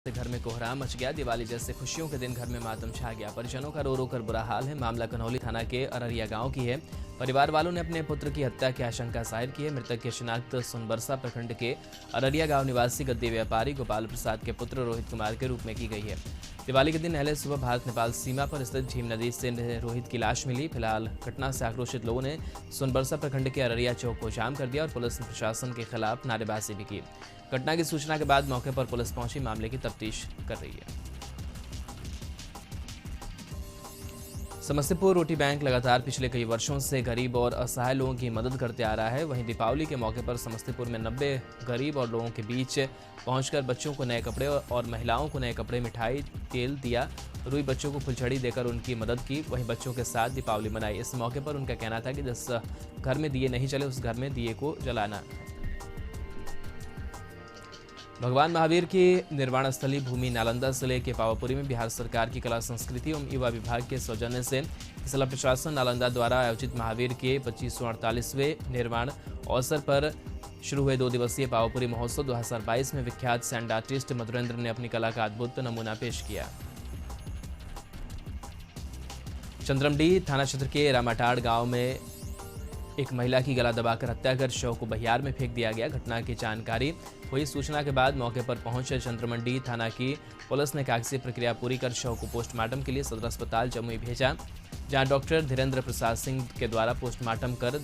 से घर में कोहराम मच गया। दिवाली जैसे खुशियों के दिन घर में मातम छा गया। परिजनों का रो रो कर बुरा हाल है। मामला कन्हौली थाना के अररिया गांव की है। परिवार वालों ने अपने पुत्र की हत्या की आशंका जाहिर की है। मृतक की शिनाख्त सोनबरसा प्रखंड के अररिया गांव निवासी गद्दी व्यापारी गोपाल प्रसाद के पुत्र रोहित कुमार के रूप में की गई है। दिवाली के दिन नहले सुबह भारत नेपाल सीमा पर स्थित झीम नदी से रोहित की लाश मिली। फिलहाल घटना से आक्रोशित लोगों ने सोनबरसा प्रखंड के अररिया चौक को जाम कर दिया और पुलिस ने प्रशासन के खिलाफ नारेबाजी भी की। घटना की सूचना के बाद मौके पर पुलिस पहुंची मामले की तफ्तीश कर रही है। समस्तीपुर रोटी बैंक लगातार पिछले कई वर्षों से गरीब और असहाय लोगों की मदद करते आ रहा है। वहीं दीपावली के मौके पर समस्तीपुर में 90 गरीब और लोगों के बीच पहुंचकर बच्चों को नए कपड़े और महिलाओं को नए कपड़े, मिठाई, तेल, दिया, रुई बच्चों को फुलझड़ी देकर उनकी मदद की। वहीं बच्चों के साथ दीपावली मनाई। इस मौके पर उनका कहना था कि जिस घर में दिए नहीं चले उस घर में दिए को जलाना। भगवान महावीर की निर्वाण स्थली भूमि नालंदा जिले के पावापुरी में बिहार सरकार की कला संस्कृति एवं युवा विभाग के सौजन्य से जिला प्रशासन नालंदा द्वारा आयोजित महावीर के 2548वें निर्वाण अवसर पर शुरू हुए 2 दिवसीय पावापुरी महोत्सव 2022 में विख्यात सैंड आर्टिस्ट मधुरेंद्र ने अपनी कला का अद्भुत नमूना पेश किया। चंद्रमडीह थाना क्षेत्र के रामाटाड़ गांव में एक महिला की गला दबाकर हत्या कर शव को बहियार में फेंक दिया गया। घटना की जानकारी हुई। सूचना के बाद मौके पर पहुंचे चंद्रमंडी थाना की पुलिस ने कागजी प्रक्रिया पूरी कर शव को पोस्टमार्टम के लिए सदर अस्पताल जमुई भेजा, जहां डॉक्टर धीरेन्द्र प्रसाद सिंह के द्वारा पोस्टमार्टम कर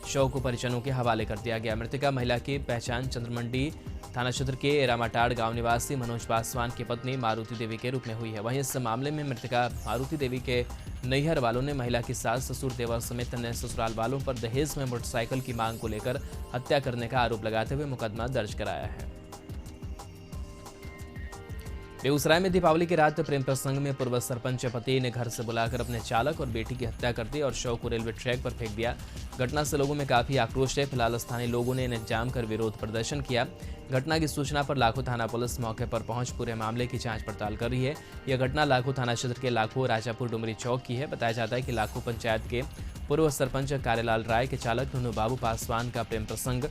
शव को परिजनों के हवाले कर दिया गया। मृतका महिला की पहचान चंद्रमंडी थाना क्षेत्र के रामाटाड़ गांव निवासी मनोज पासवान की पत्नी मारुति देवी के रूप में हुई है। वहीं इस मामले में मृतका मारुति देवी के नैहर वालों ने महिला की सास, ससुर, देवर समेत अन्य ससुराल वालों पर दहेज में मोटरसाइकिल की मांग को लेकर हत्या करने का आरोप लगाते हुए मुकदमा दर्ज कराया है। बेगूसराय में दीपावली की रात प्रेम प्रसंग में पूर्व सरपंच पति ने घर से बुलाकर अपने चालक और बेटी की हत्या कर दी और शव को रेलवे ट्रैक पर फेंक दिया। घटना से लोगों में काफी आक्रोश है। फिलहाल स्थानीय लोगों ने इन्हें जाम कर विरोध प्रदर्शन किया। घटना की सूचना पर लाखों थाना पुलिस मौके पर पहुंच पूरे मामले की जांच पड़ताल कर रही है। यह घटना लाखों थाना क्षेत्र के लाखों राजापुर डुमरी चौक की है। बताया जाता है कि लाखों पंचायत के पूर्व सरपंच कार्यलाल राय के चालक नुनू बाबू पासवान का प्रेम प्रसंग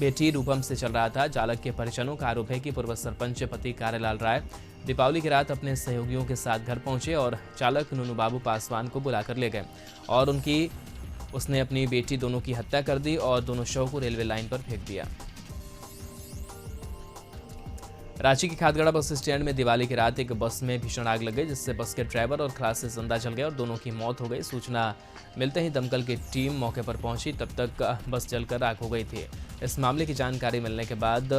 बेटी रूपम से चल रहा था। चालक के परिजनों का आरोप है कि पूर्व सरपंच पति कार्यलाल राय दीपावली की रात अपने सहयोगियों के साथ घर पहुंचे और चालक नुनू बाबू पासवान को बुलाकर ले गए और उसने अपनी बेटी दोनों की हत्या कर दी और दोनों शव को रेलवे लाइन पर फेंक दिया। रांची के खादगड़ा बस स्टैंड में दिवाली की रात एक बस में भीषण आग लग गई, जिससे बस के ड्राइवर और खलासी जिंदा जल गए और दोनों की मौत हो गई। सूचना मिलते ही दमकल की टीम मौके पर पहुंची, तब तक बस जलकर राख हो गई थी। इस मामले की जानकारी मिलने के बाद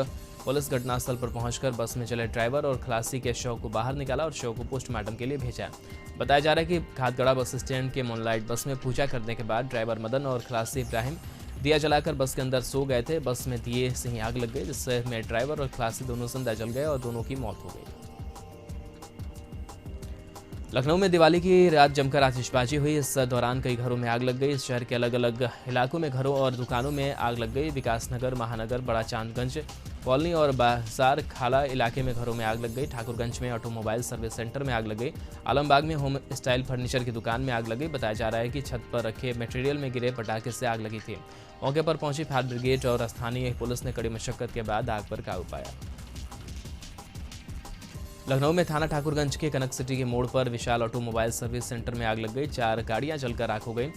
पुलिस घटनास्थल पर पहुंचकर बस में चले ड्राइवर और खलासी के शव को बाहर निकाला और शव को पोस्टमार्टम के लिए भेजा। बताया जा रहा है कि खादगड़ा बस स्टैंड के मूनलाइट बस में पूजा करने के बाद ड्राइवर मदन और खलासी इब्राहिम दिया जलाकर बस के अंदर सो गए थे। बस में दिए से ही आग लग गई, जिससे ड्राइवर और खलासी दोनों जिंदा जल गए और दोनों की मौत हो गई। लखनऊ में दिवाली की रात जमकर आतिशबाजी हुई। इस दौरान कई घरों में आग लग गई। शहर के अलग अलग इलाकों में घरों और दुकानों में आग लग गई। विकासनगर, महानगर, बड़ा चांदगंज कॉलोनी और बाजार खाला इलाके में घरों में आग लग गई। ठाकुरगंज में ऑटोमोबाइल सर्विस सेंटर में आग लग गई। आलमबाग में होम स्टाइल फर्नीचर की दुकान में आग लग गई। बताया जा रहा है कि छत पर रखे मटेरियल में गिरे पटाखे से आग लगी थी। मौके पर पहुंची फायर ब्रिगेड और स्थानीय पुलिस ने कड़ी मशक्कत के बाद आग पर काबू पाया। लखनऊ में थाना ठाकुरगंज के कनक सिटी के मोड़ पर विशाल ऑटोमोबाइल सर्विस सेंटर में आग लग गई। 4 गाड़ियां जलकर राख हो गई।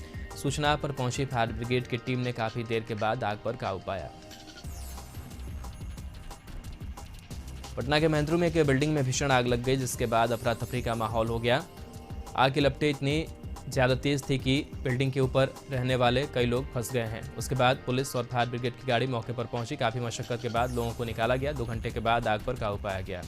सूचना पर पहुंची फायर ब्रिगेड की टीम ने काफी देर के बाद आग पर काबू पाया। पटना के महेंद्रू में एक बिल्डिंग में भीषण आग लग गई, जिसके बाद अफरा तफरी का माहौल हो गया। आग की लपटें इतनी ज्यादा तेज थी कि बिल्डिंग के ऊपर रहने वाले कई लोग फंस गए हैं। उसके बाद पुलिस और फायर ब्रिगेड की गाड़ी मौके पर पहुंची। काफी मशक्कत के बाद लोगों को निकाला गया। 2 घंटे के बाद आग पर काबू पाया गया।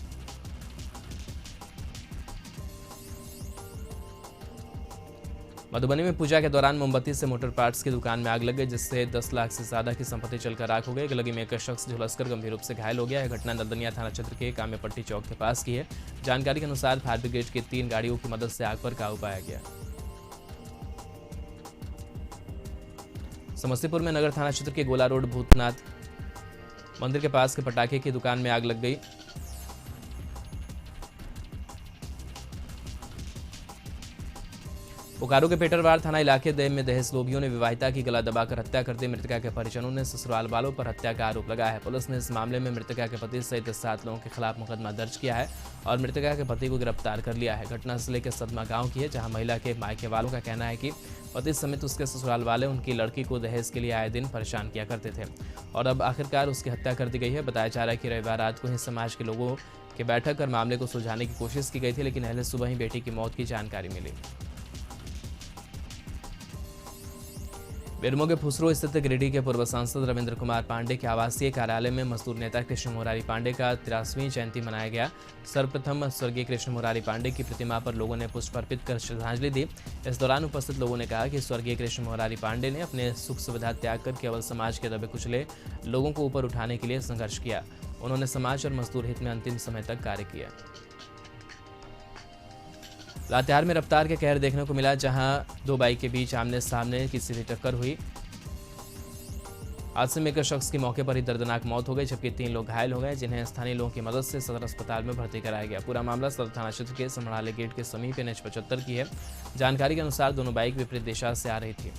मधुबनी में पूजा के दौरान मोमबत्ती से मोटर पार्ट्स की दुकान में आग लग गई, जिससे 10 लाख से ज्यादा की संपत्ति जलकर राख हो गई। लगी में एक शख्स झुलसकर गंभीर रूप से घायल हो गया। यह घटना नंदनिया थाना क्षेत्र के कामेपट्टी चौक के पास की है। जानकारी के अनुसार फायर ब्रिगेड की 3 गाड़ियों की मदद से आग पर काबू पाया गया। समस्तीपुर में नगर थाना क्षेत्र के गोला रोड भूतनाथ मंदिर के पास के पटाखे की दुकान में आग लग गई। बोकारो के पेटरवार थाना इलाके में दहेज लोभियों ने विवाहिता की गला दबाकर हत्या कर दी। मृतका के परिजनों ने ससुराल वालों पर हत्या का आरोप लगाया है। पुलिस ने इस मामले में मृतका के पति सहित 7 लोगों के खिलाफ मुकदमा दर्ज किया है और मृतका के पति को गिरफ्तार कर लिया है। घटना जिले के सदमा गांव की है, जहां महिला के मायके वालों का कहना है कि पति समेत उसके ससुराल वाले उनकी लड़की को दहेज के लिए आए दिन परेशान किया करते थे और अब आखिरकार उसकी हत्या कर दी गई है। बताया जा रहा है कि रविवार रात को ही समाज के लोगों की बैठक कर मामले को सुलझाने की कोशिश की गई थी, लेकिन अहले सुबह ही बेटी की मौत की जानकारी मिली। बेरमो के फुसरो स्थित गिरिडीह के पूर्व सांसद रविंद्र कुमार पांडे के आवासीय कार्यालय में मजदूर नेता कृष्ण मुरारी पांडे का 83वीं जयंती मनाया गया। सर्वप्रथम स्वर्गीय कृष्ण मुरारी पांडे की प्रतिमा पर लोगों ने पुष्प अर्पित कर श्रद्धांजलि दी। इस दौरान उपस्थित लोगों ने कहा कि स्वर्गीय कृष्ण मुरारी पांडे ने अपने सुख सुविधा त्याग कर केवल समाज के दबे कुचले लोगों को ऊपर उठाने के लिए संघर्ष किया। उन्होंने समाज और मजदूर हित में अंतिम समय तक कार्य किया। लातेहार में रफ्तार के कहर देखने को मिला, जहां 2 बाइक के बीच आमने सामने की सीधी टक्कर हुई। हादसे में एक शख्स की मौके पर ही दर्दनाक मौत हो गई, जबकि 3 लोग घायल हो गए, जिन्हें स्थानीय लोगों की मदद से सदर अस्पताल में भर्ती कराया गया। पूरा मामला सदर थाना क्षेत्र के समराले गेट के समीप NH 75 की है। जानकारी के अनुसार दोनों बाइक विपरीत दिशा से आ रही थी।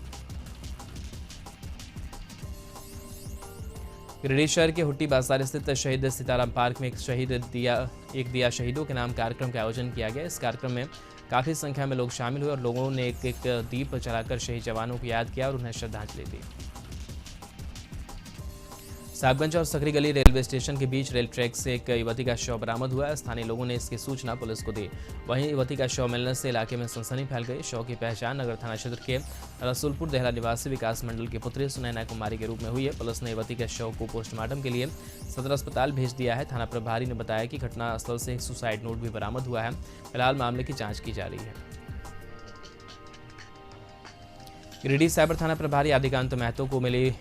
गिरिडीह शहर के हुट्टी बाजार स्थित शहीद सीताराम पार्क में एक दिया शहीदों के नाम कार्यक्रम का आयोजन किया गया। इस कार्यक्रम में काफी संख्या में लोग शामिल हुए और लोगों ने एक दीप जलाकर शहीद जवानों को याद किया और उन्हें श्रद्धांजलि दी। साहबगंज और सकरी गली रेलवे स्टेशन के बीच रेल ट्रैक से एक युवती का शव बरामद हुआ है। स्थानीय लोगों ने इसकी सूचना पुलिस को दी। वहीं युवती का शव मिलने से इलाके में सनसनी फैल गई। शव की पहचान नगर थाना क्षेत्र के रसूलपुर देहला निवासी विकास मंडल की पुत्री सुनैना कुमारी के रूप में हुई है। पुलिस ने युवती के शव को पोस्टमार्टम के लिए सदर अस्पताल भेज दिया है। थाना प्रभारी ने बताया कि घटनास्थल से एक सुसाइड नोट भी बरामद हुआ है। फिलहाल मामले की जाँच की जा रही है। गिरिडीह साइबर थाना प्रभारी आदिकांत महतो को मिली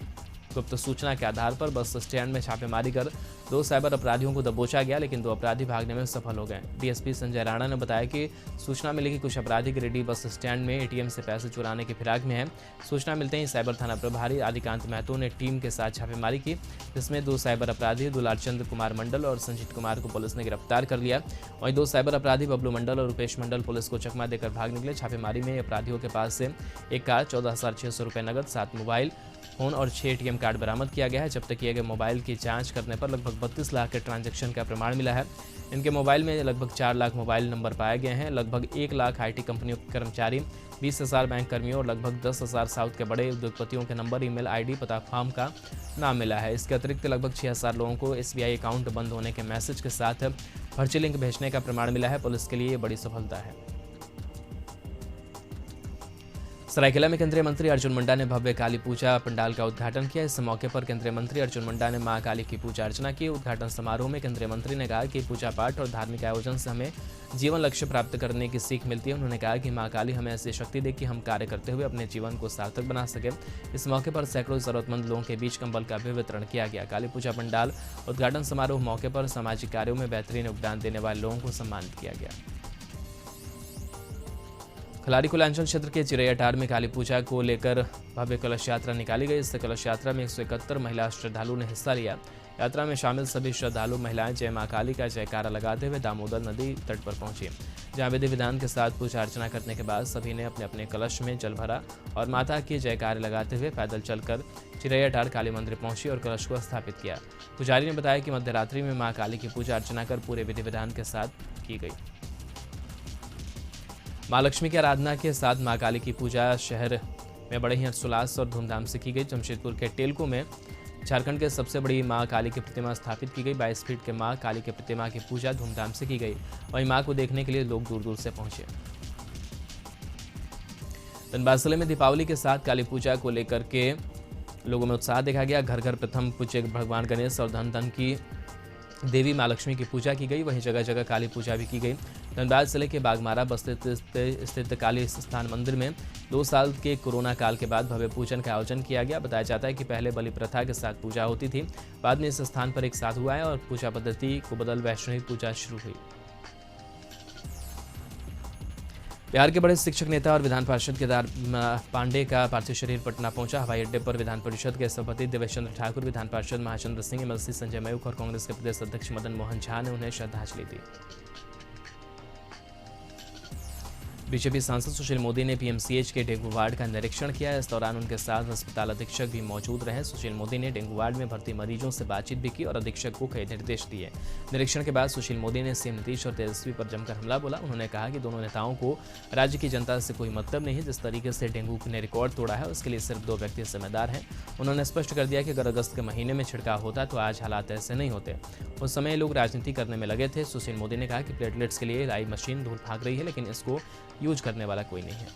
गुप्त सूचना के आधार पर बस स्टैंड में छापेमारी कर 2 साइबर अपराधियों को दबोचा गया, लेकिन 2 अपराधी भागने में सफल हो गए। डीएसपी संजय राणा ने बताया कि सूचना मिली कि कुछ अपराधी गिरिडीह बस स्टैंड में एटीएम से पैसे चुराने की फिराक में हैं। सूचना मिलते ही साइबर थाना प्रभारी आदिकांत महतो ने टीम के साथ छापेमारी की, जिसमें 2 साइबर अपराधी दुलार चंद्र कुमार मंडल और संजीत कुमार को पुलिस ने गिरफ्तार कर लिया। वहीं 2 साइबर अपराधी बबलू मंडल और रुपेश मंडल पुलिस को चकमा देकर भाग निकले। छापेमारी में अपराधियों के पास से एक कार, 14,600 रुपये नगद, 7 मोबाइल फोन और 6 ATM कार्ड बरामद किया गया है। जब्त किए गए मोबाइल की जांच करने पर लगभग 32 लाख के ट्रांजैक्शन का प्रमाण मिला है। इनके मोबाइल में लगभग 4 लाख मोबाइल नंबर पाए गए हैं। लगभग 1 लाख IT कंपनियों के कर्मचारी, 20,000 बैंक कर्मियों और लगभग 10,000 साउथ के बड़े उद्योगपतियों के नंबर, ईमेल ID, पता, फॉर्म का नाम मिला है। इसके अतिरिक्त लगभग 6,000 लोगों को SBI अकाउंट बंद होने के मैसेज के साथ फर्जी लिंक भेजने का प्रमाण मिला है। पुलिस के लिए ये बड़ी सफलता है। सरायकेला में केंद्रीय मंत्री अर्जुन मुंडा ने भव्य काली पूजा पंडाल का उद्घाटन किया। इस मौके पर केंद्रीय मंत्री अर्जुन मुंडा ने मां काली की पूजा अर्चना की। उद्घाटन समारोह में केंद्रीय मंत्री ने कहा कि पूजा पाठ और धार्मिक आयोजन से हमें जीवन लक्ष्य प्राप्त करने की सीख मिलती है। उन्होंने कहा कि मां काली हमें ऐसी शक्ति दे कि हम कार्य करते हुए अपने जीवन को सार्थक बना सके। इस मौके पर सैकड़ों जरूरतमंद लोगों के बीच कंबल का भी वितरण किया गया। काली पूजा पंडाल उद्घाटन समारोह मौके पर सामाजिक कार्यों में बेहतरीन योगदान देने वाले लोगों को सम्मानित किया गया। खलारी कुलांचल क्षेत्र के चिरैयाटांड़ में काली पूजा को लेकर भव्य कलश यात्रा निकाली गई। इस कलश यात्रा में 171 महिला श्रद्धालुओं ने हिस्सा लिया। यात्रा में शामिल सभी श्रद्धालु महिलाएं जय मां काली का जयकारा लगाते हुए दामोदर नदी तट पर पहुंची, जहां विधि विधान के साथ पूजा अर्चना करने के बाद सभी ने अपने अपने कलश में जल भरा और माता के जयकारे लगाते हुए पैदल चलकर चिरैयाटांड़ काली मंदिर पहुंची और कलश को स्थापित किया। पुजारी ने बताया कि मध्यरात्रि में मां काली की पूजा अर्चना कर पूरे विधि विधान के साथ की गई। मां लक्ष्मी की आराधना के साथ मां काली की पूजा शहर में बड़े ही हर्षोल्लास और धूमधाम से की गई। जमशेदपुर के टेलको में झारखंड के सबसे बड़ी मां काली की प्रतिमा स्थापित की गई। 22 फीट के मां काली की प्रतिमा की पूजा धूमधाम से की गई। वहीं मां को देखने के लिए लोग दूर दूर से पहुंचे। धनबाद जिले में दीपावली के साथ काली पूजा को लेकर के लोगों में उत्साह देखा गया। घर घर प्रथम पूज्य भगवान गणेश और धन धन की देवी मां लक्ष्मी की पूजा की गई। वहीं जगह जगह काली पूजा भी की गई। धनबाद जिले के बागमारा बस्ती स्थित काली स्थान मंदिर में 2 साल के कोरोना काल के बाद भव्य पूजन का आयोजन किया गया। बताया जाता है कि पहले बलि प्रथा के साथ पूजा होती थी, बाद में इस स्थान पर एक साधु हुआ है और पूजा पद्धति को बदल वैष्णवी पूजा शुरू हुई। बिहार के बड़े शिक्षक नेता और विधान पार्षद केदार पांडे का पार्थिव शरीर पटना पहुंचा। हवाई अड्डे पर विधान परिषद के सभापति देवेशचंद्र ठाकुर, विधान पार्षद महाचंद्र सिंह, MLC संजय मयूख और कांग्रेस के प्रदेश अध्यक्ष मदन मोहन झा ने उन्हें श्रद्धांजलि दी। बीजेपी सांसद सुशील मोदी ने पीएमसीएच के डेंगू वार्ड का निरीक्षण किया। इस दौरान उनके साथ अस्पताल अधीक्षक भी मौजूद रहे। सुशील मोदी ने डेंगू वार्ड में भर्ती मरीजों से बातचीत भी की और अधीक्षक को कई निर्देश दिए। निरीक्षण के बाद सुशील मोदी ने सीएम नीतीश और तेजस्वी पर जमकर हमला बोला। उन्होंने कहा कि दोनों नेताओं को राज्य की जनता से कोई मतलब नहीं है। जिस तरीके से डेंगू ने रिकॉर्ड तोड़ा है उसके लिए सिर्फ 2 व्यक्ति जिम्मेदार हैं। उन्होंने स्पष्ट कर दिया कि अगर अगस्त के महीने में छिड़काव होता तो आज हालात ऐसे नहीं होते। उस समय लोग राजनीति करने में लगे थे। सुशील मोदी ने कहा कि प्लेटलेट्स के लिए लाई मशीन धूल भाग रही है, लेकिन इसको यूज करने वाला कोई नहीं है।